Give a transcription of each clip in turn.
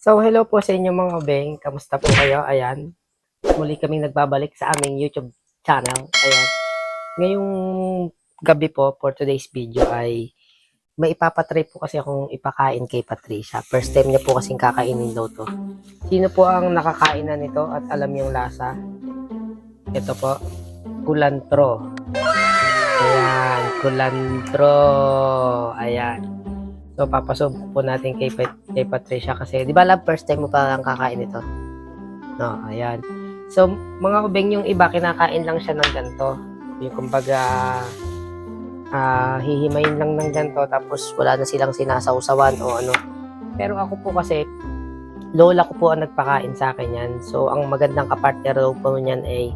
So, hello po sa inyo mga obeng. Kamusta po kayo? Ayan. Muli kaming nagbabalik sa aming YouTube channel. Ayan. Ngayong gabi po for today's video ay may ipapatry po kasi akong ipakain kay Patricia. First time niya po kasing kakainin daw to. Sino po ang nakakain na nito at alam yung lasa? Ito po, kulantro. Ayan, kulantro. Ayan. So, papasubok po natin kay Patricia kasi, di ba love, first time mo pa lang kakain ito? No, ayan. So, mga ubeng yung iba, kinakain lang siya ng ganito. Yung kumbaga, hihimayin lang ng ganito, tapos wala na silang sinasawsawan o ano. Pero ako po kasi, lola ko po ang nagpakain sa akin yan. So, ang magandang kapartner daw po niyan ay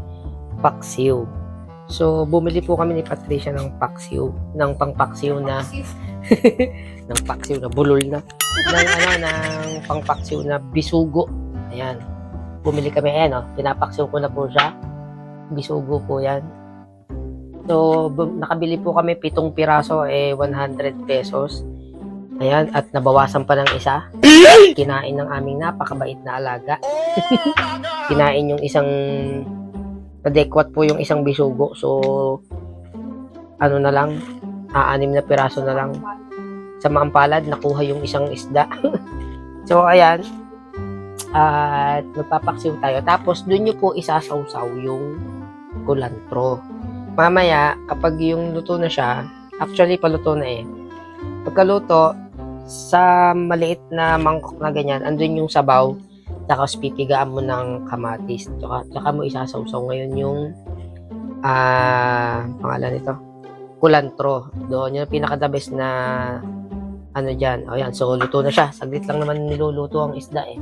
paksiw. So, bumili po kami ni Patricia ng paksiw, ng pangpaksiw na ng paksiw na bulol na ng pangpaksiw na bisugo. Ayan, bumili kami. Ayan, pinapaksiw ko na po siya, bisugo po yan. So nakabili po kami 7 piraso, 100 pesos. Ayan, at nabawasan pa ng isa. Kinain ng aming napakabait na alaga. Kinain yung isang adequate po yung isang bisugo. So ano na lang, 6 na piraso na lang. Sa maampalad, nakuha yung isang isda. So, ayan. At magpapaksiw tayo. Tapos, dun nyo po isasawsaw yung kulantro. Mamaya, kapag yung luto na siya, actually, paluto na eh. Pagkaluto, sa maliit na mangkok na ganyan, andun yung sabaw, tapos pipigaan mo ng kamatis. Tsaka mo isasawsaw ngayon yung pangalan nito, kulantro. Doon yung pinaka-the best na ano dyan. O yan, so luto na siya. Saglit lang naman niluluto ang isda eh.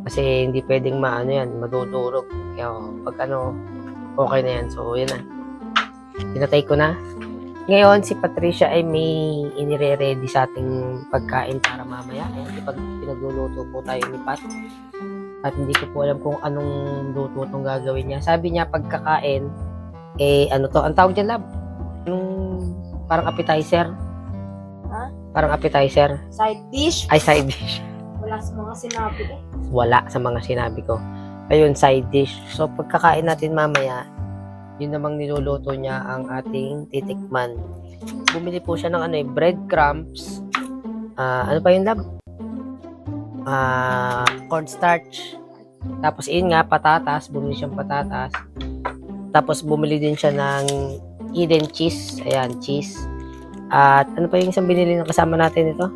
Kasi hindi pwedeng yan, madudurog. Kaya pag okay na yan. So yan na. Pinatay ko na. Ngayon, si Patricia ay may inire-ready sa ating pagkain para mamaya. Ayan, pag pinagluluto po tayo ni Pat. At hindi ko po alam kung anong luto itong gagawin niya. Sabi niya, pagkakain, ang tawag dyan, lab? Parang appetizer. Parang appetizer. Side dish? Ay, side dish. Wala sa mga sinabi eh. Wala sa mga sinabi ko. Ayun, side dish. So, pagkakain natin mamaya, yun namang niluluto niya ang ating titikman. Bumili po siya ng breadcrumbs. Ano pa yun, lab? Cornstarch. Tapos, yun nga, patatas. Bumili siyang patatas. Tapos, bumili din siya ng hidden cheese. Ayan, cheese. At ano pa yung isang binili ng kasama natin ito?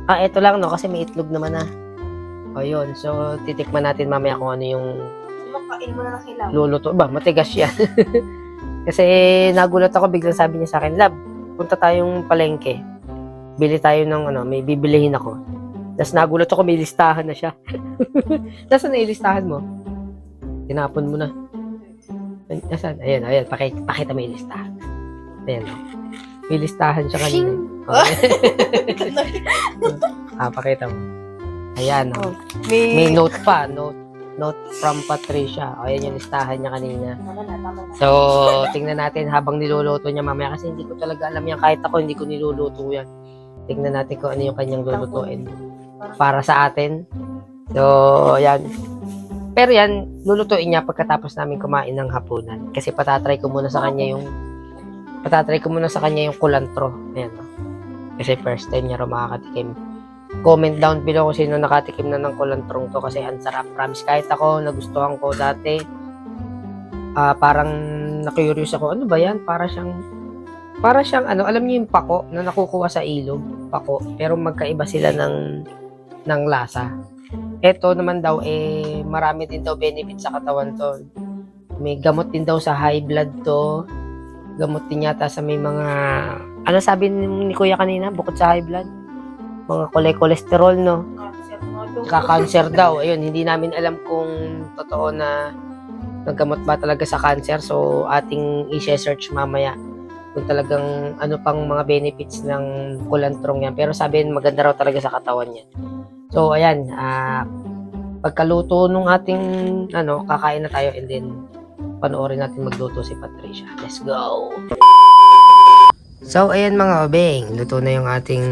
Ito lang kasi may itlog naman na. O yun, so titikman natin mamaya kung ano yung Makain mo na ng hilaw. luluto. Matigas yan. Kasi nagulat ako, biglang sabi niya sa akin, lab, punta tayong palengke. Bili tayo ng may bibilihin ako. Tapos nagulat ako, may listahan na siya. Nasaan na yung listahan mo? Tinapon mo na. Nasaan? Ayan, pakita mo yung listahan. Ayan. May listahan siya kanina. Pakita mo. Ayan. May note pa. Note from Patricia. Ayan yung listahan niya kanina. So, tingnan natin habang niluluto niya mamaya. Kasi hindi ko talaga alam yan. Kahit ako, hindi ko niluluto yan. Tingnan natin kung ano yung kanyang lulutuin. Para sa atin. So, ayan. Pero yan, lulutuin niya pagkatapos namin kumain ng hapunan. Kasi patatry ko muna sa kanya yung kulantro. Ayan. Kasi first time niya makakatikim. Comment down below kung sino nakatikim na ng kulantrong to kasi ang sarap. Promise, kahit ako nagustuhan ko dati. Parang na-curious ako. Ano ba yan? Para siyang alam niyo yung pako na nakukuha sa ilog. Pako. Pero magkaiba sila ng lasa. Ito naman daw marami din daw benefit sa katawan to. May gamot din daw sa high blood to. Gamot din yata sa may mga, sabi ni Kuya kanina, bukod sa high blood, mga cholesterol, no? Cancer daw. Ayun, hindi namin alam kung totoo na naggamot ba talaga sa cancer. So, ating i-search mamaya kung talagang ano pang mga benefits ng kulantrong yan. Pero sabi maganda raw talaga sa katawan yan. So, ayan, pagkaluto nung ating, kakain na tayo and then panoorin natin magluto si Patricia. Let's go! So, ayan mga obeng. Luto na yung ating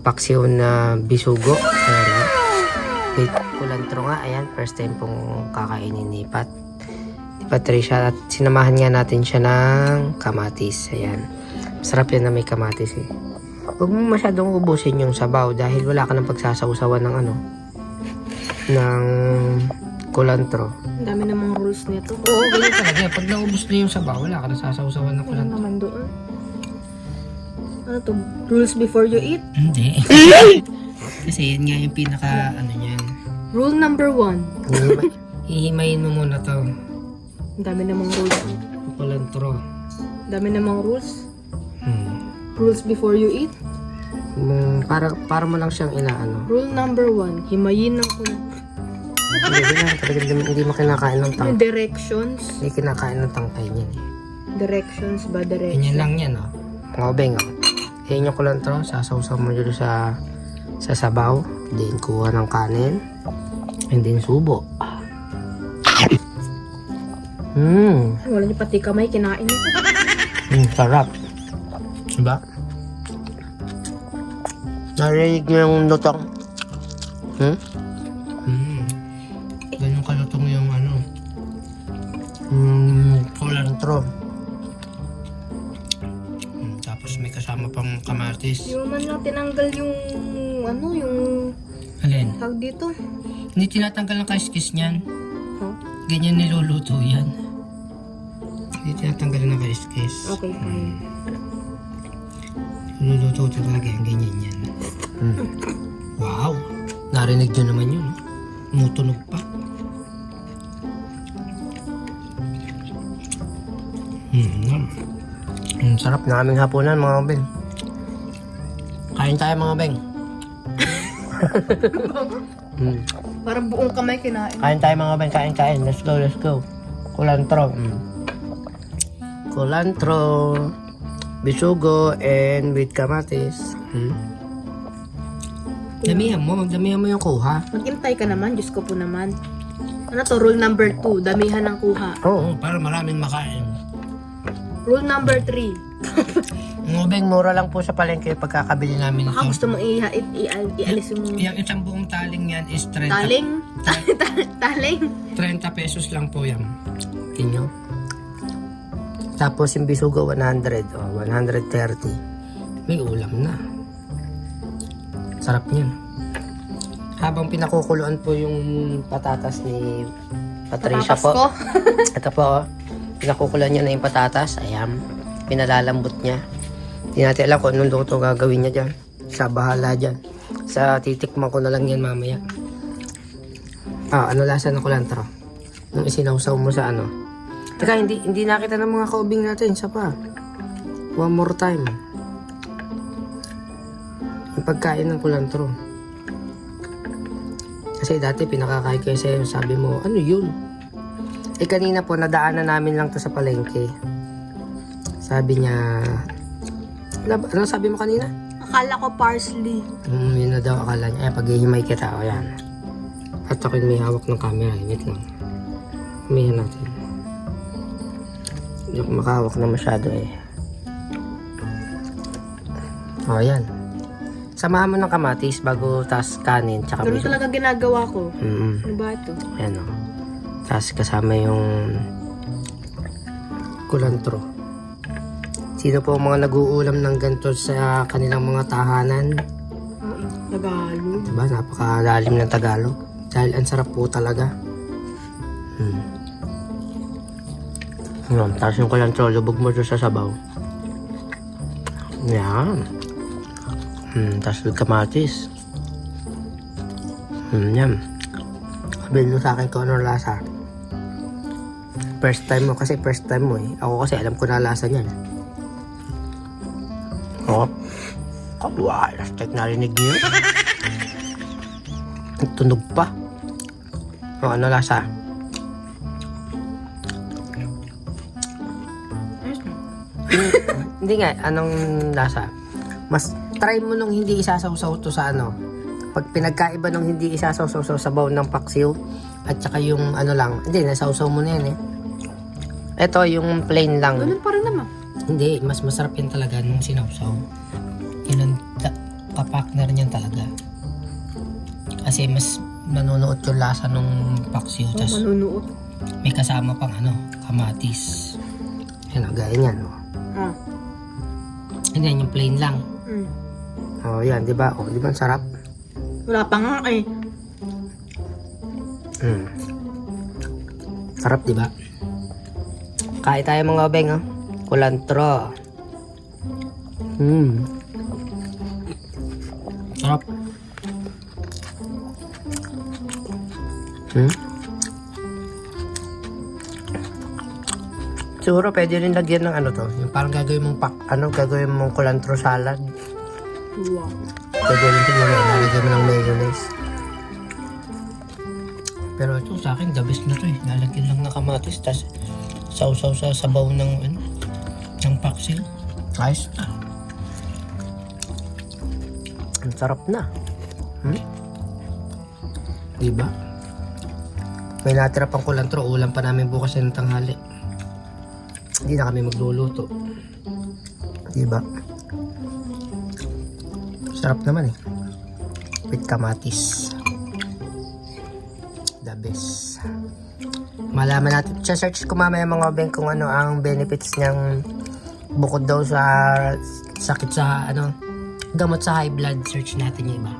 paksiw na bisugo. Ayan, oh. With kulantro nga. Ayan, first time pong kakainin ni Patricia. At sinamahan nga natin siya ng kamatis. Ayan. Masarap yan na may kamatis eh. Huwag mo masyadong ubusin yung sabaw dahil wala ka ng pagsasawsawan ng ng kulantro. Ang dami namang rules nito. Oo, ganyan talaga. Pag naubos na yung sabaw, wala ka na sasawsawan ng Ano kulantro. naman doon? Ano to? Rules before you eat? Hindi. Kasi yun nga yung pinaka niyan. Rule number 1. Hihimayin mo muna to. Ang dami namang rules. Kulantro. Ang dami namang rules. Hmm. Rules before you eat? Para mo lang siyang inaano. Rule number 1. Himayin ng kulantro. Hindi lang. Talaga hindi mo kinakain ng Yung tangkay. directions. Hindi kinakain ng tangkay niyan eh. Directions ba? Ganyan Directions. lang yan oh. Mga beng oh. Yan yung kulantro. Sasawsaw mo dito sa sabaw. Then kuha ng kanin. And then subo. Wala niyo pati kamay. Kinain ito. Sarap. Diba? Narinig mo yung lutong? Ganyan kalutong yung kulantro. Tapos may kasama pang kamatis. Hindi mo man lang tinanggal yung yung Alin? tag dito. Hindi tinatanggal ang kaiskis niyan. Huh? Ganyan niluluto yan. Hindi tinatanggal ng kaiskis. Okay, fine. Niluluto ito talaga yung ganyan yan. Wow! Narinig nyo naman yun. Tumutunog pa. Sarap na aming hapunan mga beng. Kain tayo mga beng. Parang buong kamay kinain. Kain tayo mga beng. Kain. Let's go. Kulantro. Kulantro. Bisugo and with kamatis. Damihan mo yung kuha. Maghintay ka naman, Diyos ko po naman. Ano to? Rule number 2, damihan ng kuha. Oo, para maraming makain. Rule number 3, Mga beng, mura lang po sa palengke pagkakabili namin baka ito. gusto mong ialis yung Yung isang buong taling yan is 30. taling. Taling. 30 pesos lang po yan. Inyo. Tapos yung bisugo 100 o 130. May ulam na. Sarap niyan. Habang pinakukuluan po yung patatas ni Patricia Patatas po. ko. Ito po, oh. Pinakukuluan niya na yung patatas. Ayan. Pinalalambot niya. Hindi natin alam kung anong luto gagawin niya dyan. Sa bahala dyan. Sa titikman ko na lang yan mamaya. Ano lasa ng kulantro? Nung isinawsaw mo sa Teka, hindi nakita ng mga kaubing natin. Isa pa. One more time. Yung pagkain ng kulantro. Kasi dati pinakakain ko sa'yo. Sabi mo, ano yun? Kanina po, nadaanan namin lang to sa palengke. Sabi niya, ano sabi mo kanina? Akala ko parsley. Yun na daw akala niya. Paghihimay kita. O yan. At ako may hawak ng camera. Wait lang. Humihan natin. Hindi ako makahawak na masyado eh. O yan. Samahan mo ng kamatis bago tas kanin. Tsaka Ganun miso. talaga ginagawa ko. Mm-mm. Ano ba ito? Ayan o. Tapos kasama yung kulantro. Sino po ang mga nag-uulam ng ganito sa kanilang mga tahanan? Tagalog. Diba? Napakalalim ng Tagalog. Dahil ang sarap po talaga. Tapos yung kulantro, lubog mo doon sa sabaw. Yan. Tapos with kamatis. Yan. Sabihin mo sa akin kung ano lasa. First time mo kasi first time mo eh. Ako kasi alam ko na lasa niyan. Oh. Wow, hashtag narinig niyo. Tunog pa. Ano lasa? Hindi nga, anong lasa? Mas try mo nung hindi isasawsaw to sa Pag pinagkaiba nung hindi isasawsaw sa sabaw ng paksiw at saka yung lang. Hindi, nasawsaw mo na yan eh. Ito yung plain lang. Ganun pa rin naman. Hindi, mas masarap yan talaga nung sinawsaw. Yun ang kapartner niyan talaga. Kasi mas nanunuot yung lasa nung paksiw. Tas Manunuot. may kasama pang kamatis. Yan o, gaya niyan. O. Ah. And then yung plain lang. Mm. O yan, di ba? O, di ba ang sarap? Wala pa nga eh. Sarap, di ba? Kain tayo mga obeng, oh. Kulantro. Sarap. Siguro pwede rin lagyan ng yung parang gagawin mong gagawin mong kulantro salad. Wow. Pwede rin siguro lalagyan mo ng mayonnaise. Pero ito sa akin, the best na to eh. Lalagyan lang ng kamatis, tas sausaw sa sabaw ng paksiw. Ayos na. Ang sarap na. Diba? May natira pang kulantro, ulam pa namin bukas ng tanghali. Hindi na kami magluluto. Diba? Sarap naman eh. With kamatis. The best. Malaman natin. Search ko mamaya mga obeng kung ano ang benefits niyang bukod daw sa sakit sa gamot sa high blood. Search natin yung iba.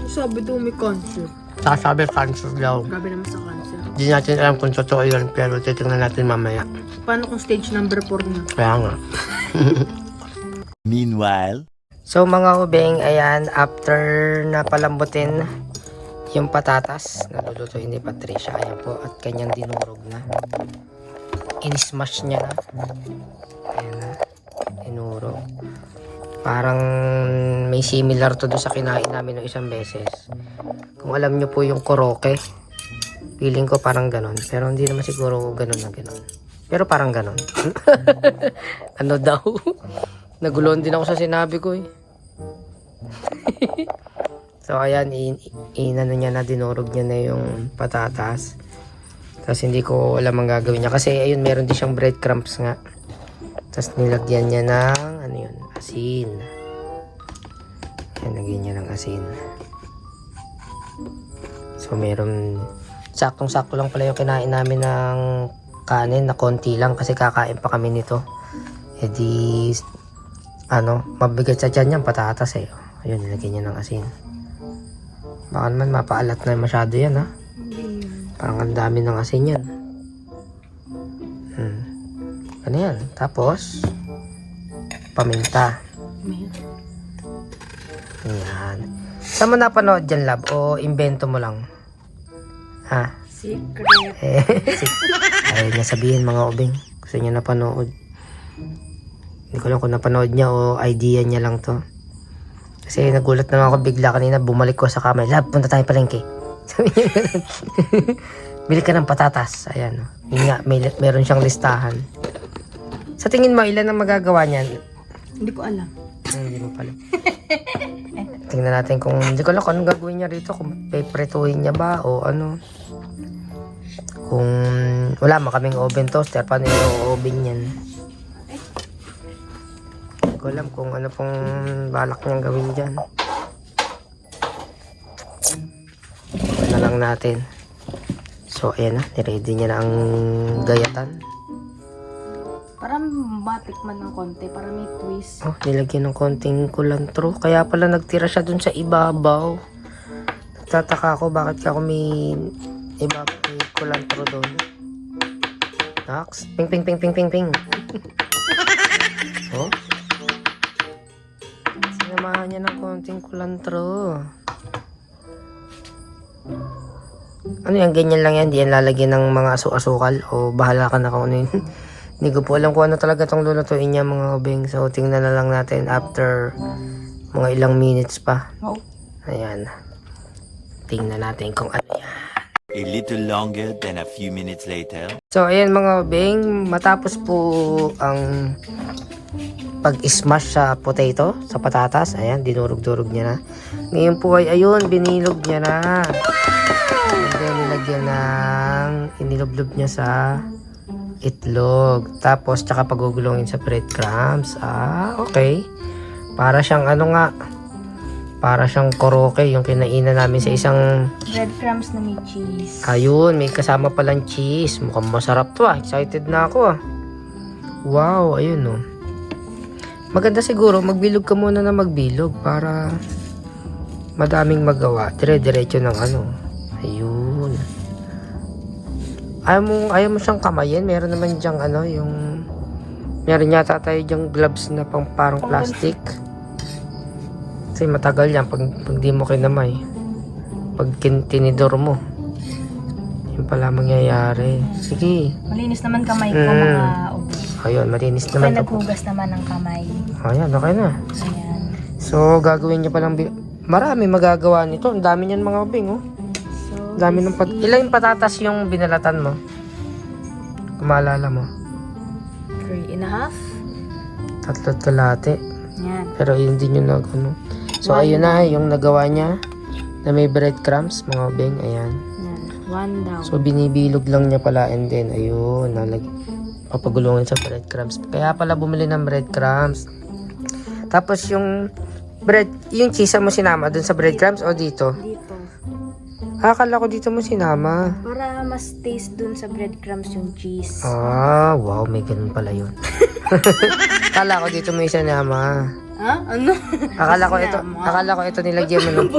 Sabi daw may cancer. Sasabi cancer daw. Grabe naman sa cancer. Hindi natin alam kung totoo yun, pero titingnan natin mamaya. Paano kung stage number 4 na? Kaya nga. Meanwhile, So mga ubeng, ayan, after na palambutin yung patatas, nalulutuin ni Patricia, ayan po, at kanyang dinurog na. In-smash niya na. Ayan na, dinurog. Parang may similar to doon sa kinain namin ng isang beses. Kung alam nyo po yung koroke, feeling ko parang ganon. Pero hindi naman siguro ganon na ganon. Pero parang ganon. Ano daw? Nagulon din ako sa sinabi ko eh. So ayan, inano niya na, dinurog niya na yung patatas. Tapos hindi ko alam ang gagawin niya. Kasi ayun, meron din siyang breadcrumbs nga. Tapos nilagyan niya ng, asin. Ayan, lagyan niya ng asin. So meron, saktong-sakto lang pala yung kinain namin ng kanin na konti lang kasi kakain pa kami nito. E di, mabigat sa tiyan yung patatas eh. Ayun, nilagyan niya ng asin. Baka naman mapaalat na masyado yan ha. Parang ang dami ng asin yan. Ano yan? Tapos, paminta. Ayan. Saan mo napanood dyan, lab? O invento mo lang? Ha? Secret. Ayaw niya sabihin mga ubing. Gusto niya napanood. Hindi ko lang kung napanood niya o idea niya lang to. Kasi nagulat naman ako bigla kanina. Bumalik ko sa kamay. Lab, punta tayo palengke. Sabi niya ganun. Bili ka ng patatas. Ayan. Yun nga, meron siyang listahan. Sa tingin mo, ilan ang magagawa niyan? Hindi ko alam. Hindi mo pala. Tingnan natin kung, hindi ko alam kung anong gagawin niya rito. Kung pepretuhin niya ba o ano. Kung wala man kaming oven toaster, paano yung oven yan? Hindi ko alam kung ano pong balak niyang gawin dyan. Ano lang natin. So, ayan na. Niready niya na ang gayatan. Parang matikman ng konti. Para may twist. Oh, nilagyan ng konting kulantro. Kaya pala nagtira siya dun sa ibabaw. Nagtataka ako bakit ako may kulantro doon. Tax. Ping, ping, ping, ping, ping, ping. Oh. Sinamahan niya ng konting kulantro. Ano yan? Ganyan lang yan. Di yan lalagyan ng mga asukal. O bahala ka na kung ano yun. Hindi ko po alam kung ano talaga itong lulutuin niya mga obeng. So, tingnan na lang natin after mga ilang minutes pa. Oh. Ayan. Tingnan natin kung ano yan. a little longer than a few minutes later. So, ayan mga obeng. Matapos po ang pag-smash sa potato, sa patatas. Ayan, dinurog-durog niya na. Ngayon po ay, ayun, binilog niya na. And then, nilagyan ng inilublob niya sa itlog. Tapos, tsaka pagugulungin sa breadcrumbs. Ah, okay. Para siyang Para siyang koroke, yung kinainan namin sa isang... Breadcrumbs na may cheese. Ayun, may kasama palang cheese. Mukhang masarap to ah. Excited na ako ah. Wow, ayun oh. Maganda siguro, magbilog ka muna na magbilog para madaming magawa. Dire-diretso ng ano. Ayun. Ayaw mo siyang kamayin. Meron naman diyang ano, yung... Meron yata tayo diyang gloves na parang plastic. Kasi matagal yan pag di mo kinamay. Pag tinidor mo. Yun pala mangyayari. Sige. Malinis naman kamay ko, mga ubo. Ayun, malinis Kasi naman to. naghugas naman ng kamay. Ayan, okay na. Ayan. So, gagawin niya palang... Marami magagawa nito. Ang dami niyan mga ubing, oh. So, Ang dami ng ilang patatas yung binalatan mo? Kung maalala mo. 3.5. 3 kalahati. Yan. Pero yun din yung ano. So, ayun na, yung nagawa niya na may breadcrumbs, mga ubing. Ayan. Yan. 1 down. So, binibilog lang niya pala and then, ayun, papagulungan sa breadcrumbs. Kaya pala bumili ng breadcrumbs. Tapos yung yung cheese mo sinama dun sa breadcrumbs o dito? Dito. Akala ko dito mo sinama. Para mas taste dun sa breadcrumbs yung cheese. Ah, wow, may ganun pala yun. Akala ko dito mo isinama. Ha? Ano? Akala ko ito nilagyan mo ng...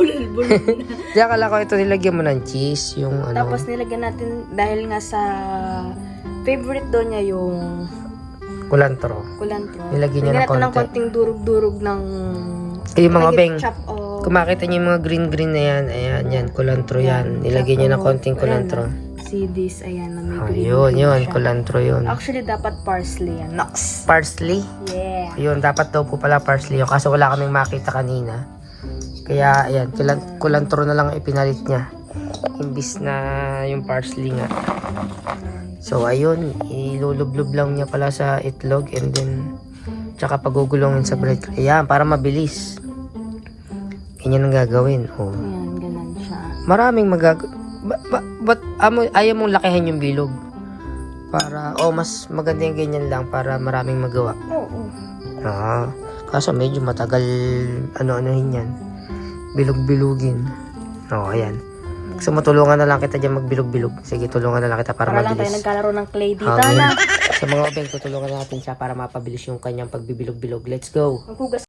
Di, akala ko ito nilagyan mo ng cheese, yung ano. Tapos nilagyan natin, dahil nga sa favorite daw niya yung Kulantro. kulantro. Nilagyan niya ng natin ng konti. konting durug-durug ng Yung mga beng, chop o kung makita niyo yung mga green na yan, ayan, yan, kulantro yan. Nilagyan niya ng konting kulantro. CDs, ayan, na may green. Ayun, yun, siya. kulantro yun. Actually, dapat parsley yan. Nox. Parsley. Yeah. Ayun, dapat daw po pala parsley yun. Kaso wala kaming makita kanina. Kaya, ayan, kulantro na lang ang ipinalit niya. Imbis na yung parsley nga. So, ayun, ilulublob lang niya pala sa itlog and then, tsaka pagugulongin sa bread. Ayan, para mabilis. Ganyan ang gagawin. Oh. Ayan, ganun siya. Maraming ba't ayaw mong lakihan yung bilog? Para, mas maganda yung ganyan lang para maraming magawa. Oo. Kaso medyo matagal, ano-anohin yan. Bilog-bilugin. Ayan. Gusto mo tulungan na lang kita dyan magbilog-bilog. Sige, tulungan na lang kita para Para lang tayo mabilis. nagkalaro ng clay dito Okay. na. Sa mga obeng, tutulungan natin siya para mapabilis yung kanyang pagbibilog-bilog. Let's go! Maghugas.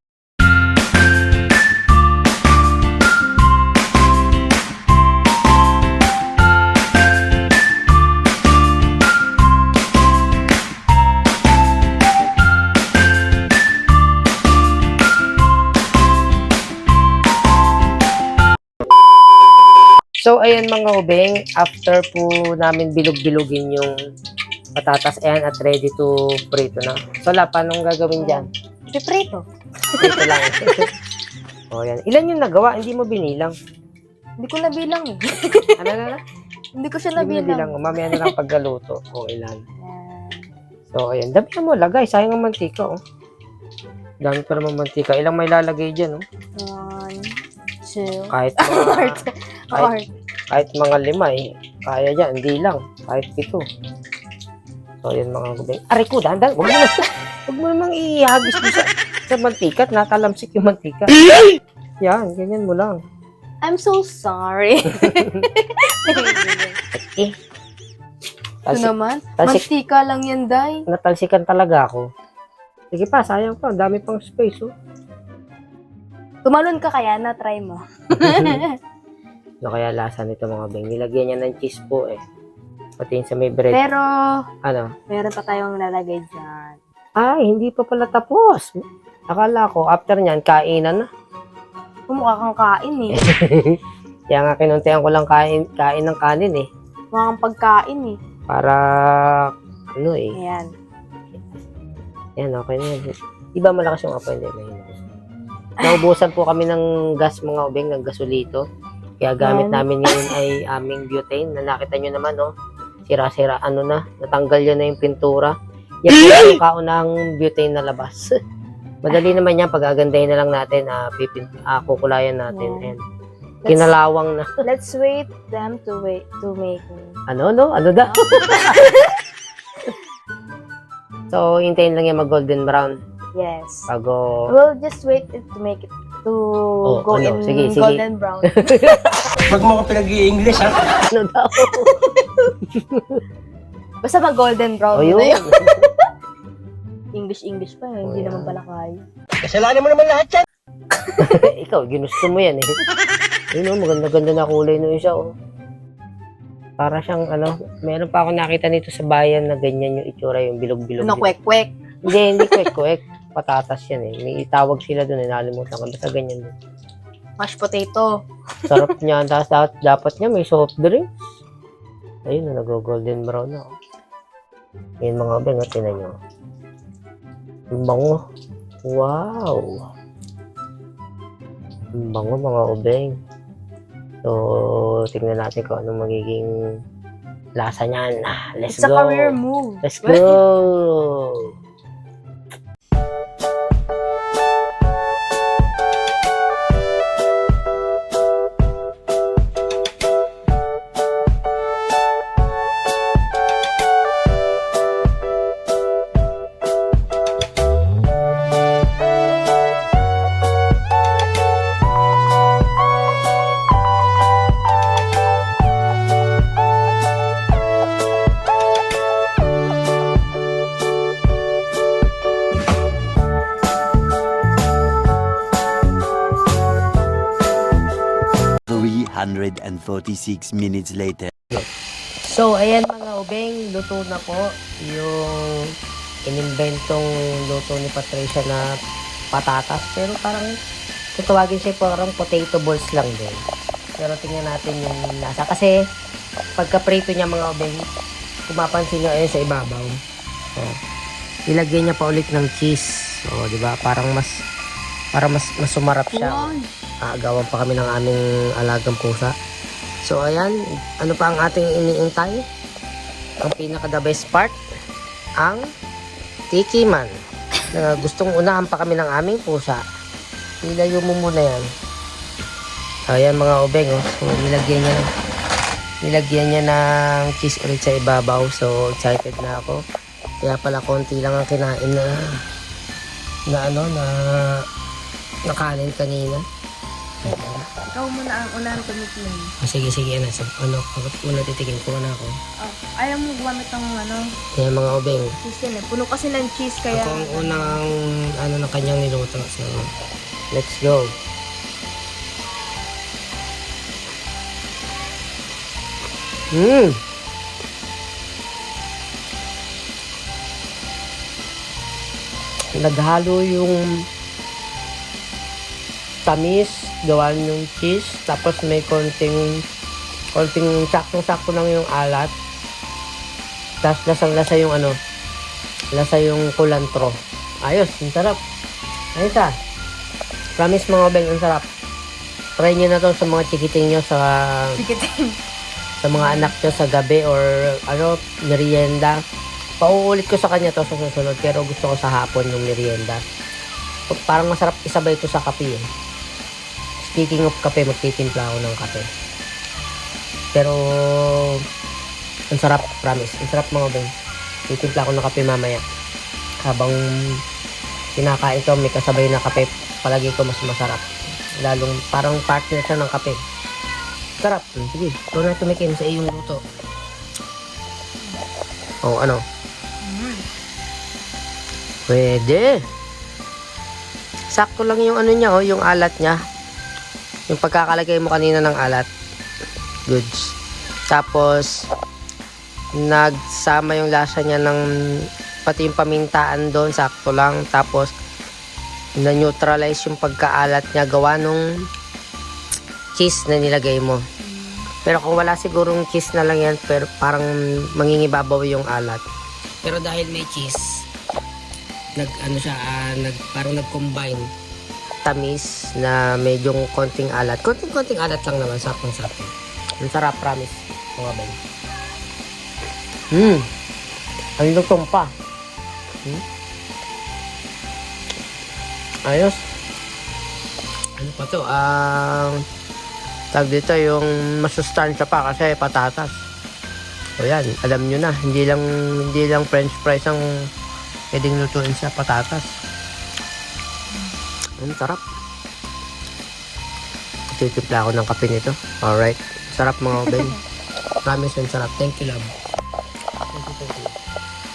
So, ayan mga ubeng, after po namin bilog-bilugin yung patatas, ayan, at ready to prito na. So, paano gagawin dyan? Piprito. Prito lang. O, yan. Ilan yung nagawa? Hindi mo binilang. Hindi ko nabilang eh. Ano na? Hindi ko siya Hindi mo nabilang. nabilang. Mamaya na lang paggaluto. O, ilan. Ayan. So, ayan. Dami mo lagay. Sayang ang mantika, oh. Dami pa naman mantika. Ilang may lalagay dyan, oh. 1, 2. Kahit mga, kahit mga 5, eh. Kaya dyan. Hindi lang. Kahit 7. So, ayan mga gubeng. Aray ko, dahan. Huwag mo namang ihagis mo sa mantika at natalamsik yung mantika. Yan, ganyan mo lang. I'm so sorry. Eh. Ito naman. talsik- Mantika lang yan, Day. Natalsikan talaga ako. Sige pa, sayang pa. Ang dami pang space, oh. Tumalon ka kaya na, try mo. So, kaya lasa nito mga beng. Nilagyan niya ng cheese po, eh. Pati yung sa may bread. Pero, Ano? meron pa tayong lalagay dyan. Ay, hindi pa pala tapos. Akala ko, after nyan, kainan na. Mukha kang kain eh. Kaya nga, kinuntihan ko lang kain ng kanin, eh. Mukha kang pagkain eh. Para, ano, eh. Ayan. Yan, okay na yan. Iba malakas yung apoy, hindi mahina. Naubusan po kami ng gas, mga ubeng, ng gasolito. Kaya gamit namin ngayon ay aming butane na nakita nyo naman, no? Sira-sira, natanggal yun na yung pintura. Yan po yung kaunang butane na labas. Madali naman yan, pag-agandahin na lang natin, kukulayan natin. Yeah. And kinalawang na. Let's wait them to make Ano da? So, hintayin lang yan mag-golden brown. Yes. Bago, We'll just wait it to make it to go ano? in Sige, sige. golden brown. Huwag mo ko pinag-i-English, ha? Ano daw? Basta mag golden brown O na yun. yun. English pa eh. Hindi Oh, naman yan. pala kaya. Kasalanan mo naman lahat yan. Ikaw, ginusto mo yan eh. Yun o, maganda-ganda na kulay nung isa oh. Para siyang meron pa ako nakita nito sa bayan na ganyan yung itsura, yung bilog-bilog. Ano, kwek-kwek. Hindi kwek-kwek. Patatas yan eh. May itawag sila dun eh, nalimutan ko. Basta ganyan din. Mashed potato. Sarap niya. Tapos dapat niya may soft drinks. Ayun na, nag-golden brown na. Yan mga obeng, tinan nyo. Ang bango. Wow! Ang bango mga obeng. So, tingnan natin kung anong magiging lasa niyan. Let's It's a go! career move. Let's go! ...346 minutes later. So, ayan mga ubeng, luto na po yung inimbentong luto ni Patricia na patatas. Pero parang, kung tawagin siya, parang potato balls lang din. Pero tingnan natin yung lasa. Kasi, pagka-prito niya mga ubeng, kung mapansin nyo, ayun sa ibabaw. So, ilagyan niya pa ulit ng cheese. So, di ba? Para mas sumarap siya. Agawan pa kami ng aming alagang pusa. So, ayan. Ano pa ang ating iniintay? Ang pinaka-the best part, ang tikiman. Na gustong unahan pa kami ng aming pusa. Ilayo mo muna yan. So, ayan mga ubeng. Oh. So, nilagyan niya ng cheese ulit sa ibabaw. So, excited na ako. Kaya pala konti lang ang kinain na kanin kanina. Ikaw muna ang unang tumitin. Sige, ano, muna titikin ko na ako. Oh, ayaw mo gumamit ng Kaya mga ubeng, cheese yun eh. Puno kasi ng cheese kaya... ako ang unang ng kanyang niluto. So, let's go. Naghalo yung tamis, gawa yung cheese, tapos may konting saktong-sakto lang yung alat. Tapos lasang-lasa yung lasa yung kulantro. Ayos, ang sarap. Ayos ah. Promise mga beng, ang sarap. Try nyo na to sa mga chikiting nyo, Chikiting. sa mga anak nyo sa gabi or merienda. Pauulit ko sa kanya to sa susunod, pero gusto ko sa hapon yung merienda. Parang masarap isabay ito sa kape eh. Speaking of kape, magtitimpla ako ng kape. Pero, ang sarap, promise. Ang sarap mga beng. Titimpla ako ng kape mamaya. Habang kinakain ko, may kasabay na kape. Palagi ko mas masarap. Lalong parang partner siya ng kape. Sarap. Sige, ito na tumikim sa iyong luto. Oh, ano? Pwede. Sakto lang yung niya, yung alat niya. Yung pagkakalagay mo kanina ng alat. Goods. Tapos, nagsama yung lasa niya ng pati yung pamintaan doon, sakto lang. Tapos, na-neutralize yung pagkaalat niya gawa nung cheese na nilagay mo. Pero kung wala sigurong cheese na lang yan, pero parang mangingibabaw yung alat. Pero dahil may cheese, parang nag-combine tamis na medyo konting alat. Konting alat lang naman, sakong-sakong. Ang sarap, promise. Mga bang. Ang lutong pa. Ayos. Ano pa to? Tag dito yung masustansya pa kasi patatas. So yan, alam nyo na, hindi lang french fries ang pwedeng lutuin sa patatas. Ang sarap. magtitimpla ako ng kape nito. Alright. Sarap mga obeng. Promise yun, sarap. Thank you, love.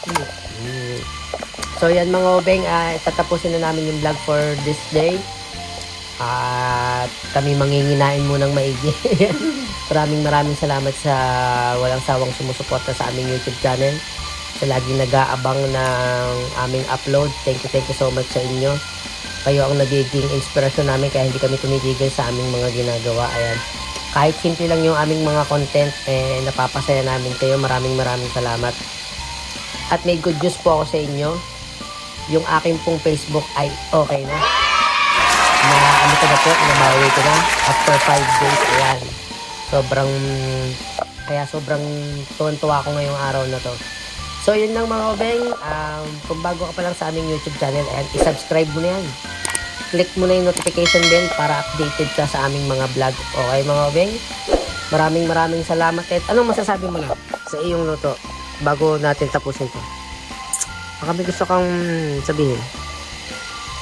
Thank you. So yan mga obeng, tatapusin na namin yung vlog for this day. At kami manginginain munang maigi. Maraming salamat sa walang sawang sumusuporta sa aming YouTube channel. Sa laging nag-aabang ng aming upload. Thank you so much sa inyo. Kayo ang nagiging inspirasyon namin kaya hindi kami tumitigil sa aming mga ginagawa. Ayan. Kahit simple lang yung aming mga content, napapasaya namin kayo. Maraming salamat. At may good news po ako sa inyo. Yung aking pong Facebook ay okay na. Ano ko na po, nabawi ko na after 5 days. Ayan. Sobrang tuwan-tuwa ako ngayong araw na to. So yun lang mga obeng, kung bago ka pa lang sa aming YouTube channel, and i-subscribe mo na yan. Click mo na yung notification bell para updated ka sa aming mga vlog. Okay mga obeng? Maraming salamat. At anong masasabi mo na sa iyong luto bago natin tapusin to? Baka may gusto kang sabihin.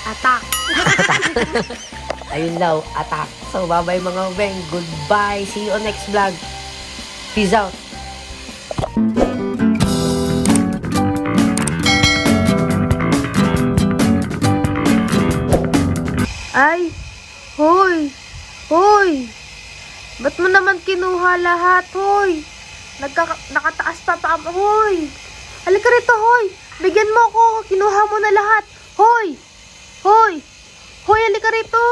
Atak! Ayun daw, attack. So, bye-bye mga obeng. Goodbye. See you on next vlog. Peace out. Ay! Hoy! Hoy! Ba't mo naman kinuha lahat, hoy? Nakataas pa pa, hoy! Halika rito, hoy! Bigyan mo ako, kinuha mo na lahat. Hoy! Hoy! Hoy, halika rito!